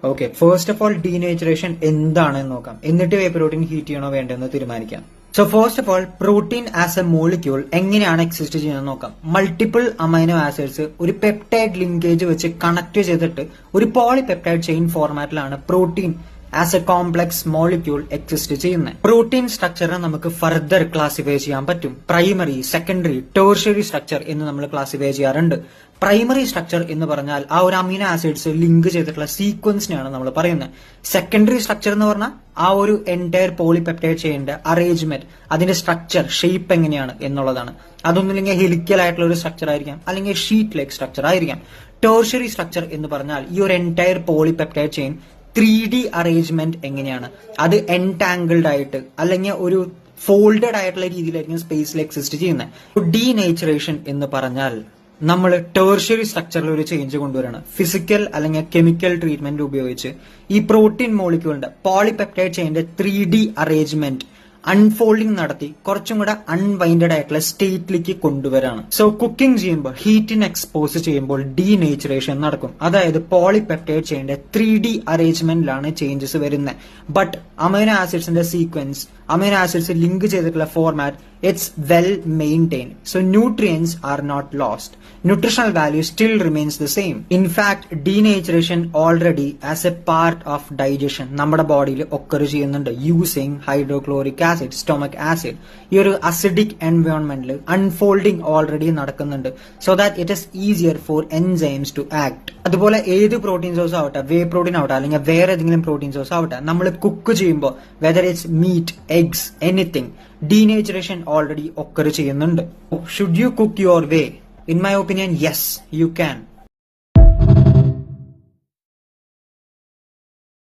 Okay, first of all denaturation എന്താണെന്ന് നോക്കാം, എന്നിട്ട് വേ പ്രോട്ടീൻ ഹീറ്റ് ചെയ്യണോ വേണ്ടെന്ന് തീരുമാനിക്കാം. So first of all protein as a molecule എങ്ങനെയാണ് എക്സിസ്റ്റ് ചെയ്യുന്നത് നോക്കാം. മൾട്ടിപ്പിൾ അമൈനോ ആസിഡ്സ് ഒരു പെപ്റ്റൈഡ് ലിങ്കേജ് വെച്ച് കണക്ട് ചെയ്തിട്ട് ഒരു പോളിപെപ്റ്റൈഡ് ചെയിൻ ഫോർമാറ്റിലാണ് protein as a complex molecule exist ചെയ്യുന്നത്. പ്രോട്ടീൻ സ്ട്രക്ചറിനെ നമുക്ക് ഫർദർ ക്ലാസിഫൈ ചെയ്യാൻ പറ്റും. പ്രൈമറി, സെക്കൻഡറി, ടേർഷ്യറി സ്ട്രക്ചർ എന്ന് നമ്മൾ ക്ലാസിഫൈ ചെയ്യാറുണ്ട്. പ്രൈമറി സ്ട്രക്ചർ എന്ന് പറഞ്ഞാൽ ആ ഒരു അമീനോ ആസിഡ്സ് ലിങ്ക് ചെയ്തിട്ടുള്ള സീക്വൻസിനെയാണ് നമ്മൾ പറയുന്നത്. സെക്കൻഡറി സ്ട്രക്ചർ എന്ന് പറഞ്ഞാൽ ആ ഒരു എൻറ്റയർ പോളിപെപ്റ്റൈഡ് ചെയിന്റെ അറേഞ്ച്മെന്റ്, അതിന്റെ സ്ട്രക്ചർ, ഷേപ്പ് എങ്ങനെയാണ് എന്നുള്ളതാണ്. അതൊന്നുമില്ലെങ്കിൽ ഹെലിക്കൽ ആയിട്ടുള്ള ഒരു സ്ട്രക്ചർ ആയിരിക്കാം, അല്ലെങ്കിൽ ഷീറ്റ് ലൈക്ക് സ്ട്രക്ചർ ആയിരിക്കാം. ടേർഷ്യറി സ്ട്രക്ചർ എന്ന് പറഞ്ഞാൽ ഈ ഒരു entire polypeptide chain 3D arrangement എങ്ങനെയാണ്, അത് എൻടാങ്കിൾഡ് ആയിട്ട് അല്ലെങ്കിൽ ഒരു ഫോൾഡഡ് ആയിട്ടുള്ള രീതിയിലായിരിക്കും സ്പേസിൽ എക്സിസ്റ്റ് ചെയ്യുന്നത്. ഡീനേച്ചറേഷൻ എന്ന് പറഞ്ഞാൽ നമ്മൾ ടേർഷ്യറി സ്ട്രക്ചറിൽ ഒരു ചേഞ്ച് കൊണ്ടുവരണം. ഫിസിക്കൽ അല്ലെങ്കിൽ കെമിക്കൽ ട്രീറ്റ്മെന്റ് ഉപയോഗിച്ച് ഈ പ്രോട്ടീൻ മോളിക്യൂളിന്റെ പോളിപെപ്റ്റൈഡ് ചെയിന്റെ 3D അറേഞ്ച്മെന്റ് അൺഫോൾഡിംഗ് നടത്തി കുറച്ചും കൂടെ അൺവൈൻഡഡ് ആയിട്ടുള്ള സ്റ്റേറ്റിലേക്ക് കൊണ്ടുവരാണ്. സോ കുക്കിംഗ് ചെയ്യുമ്പോൾ, ഹീറ്റിന് എക്സ്പോസ് ചെയ്യുമ്പോൾ ഡീനേച്ചറേഷൻ നടക്കും. അതായത് പോളിപെപ്റ്റൈഡ് ചെയിന്റെ 3D അറേഞ്ച്മെന്റിലാണ് ചേഞ്ചസ് വരുന്നത്. ബട്ട് അമൈനോ ആസിഡ്സിന്റെ സീക്വൻസ്, അമൈനോ ആസിഡ്സ് ലിങ്ക് ചെയ്തിട്ടുള്ള format, it's well maintained. So nutrients are not lost. Nutritional value still remains the same. In fact denaturation already as a part of digestion നമ്മുടെ ബോഡിയിൽ occur ചെയ്യുന്നുണ്ട് using hydrochloric acid, stomach acid. ഈ ഒരു acidic എൻവയോൺമെന്റിൽ unfolding already നടക്കുന്നുണ്ട്. So that it is easier for enzymes to act. അതുപോലെ ഏത് protein source ആവട്ടെ, വേ പ്രോട്ടീൻ ആവട്ടെ അല്ലെങ്കിൽ വേറെ ഏതെങ്കിലും പ്രോട്ടീൻ സോഴ്സ് ആവട്ടെ, നമ്മൾ കുക്ക് ചെയ്യുമ്പോൾ whether it's meat, eggs, anything, denaturation already occur ചെയ്യുന്നുണ്ട്. Should you cook your way? In my opinion, yes, you can.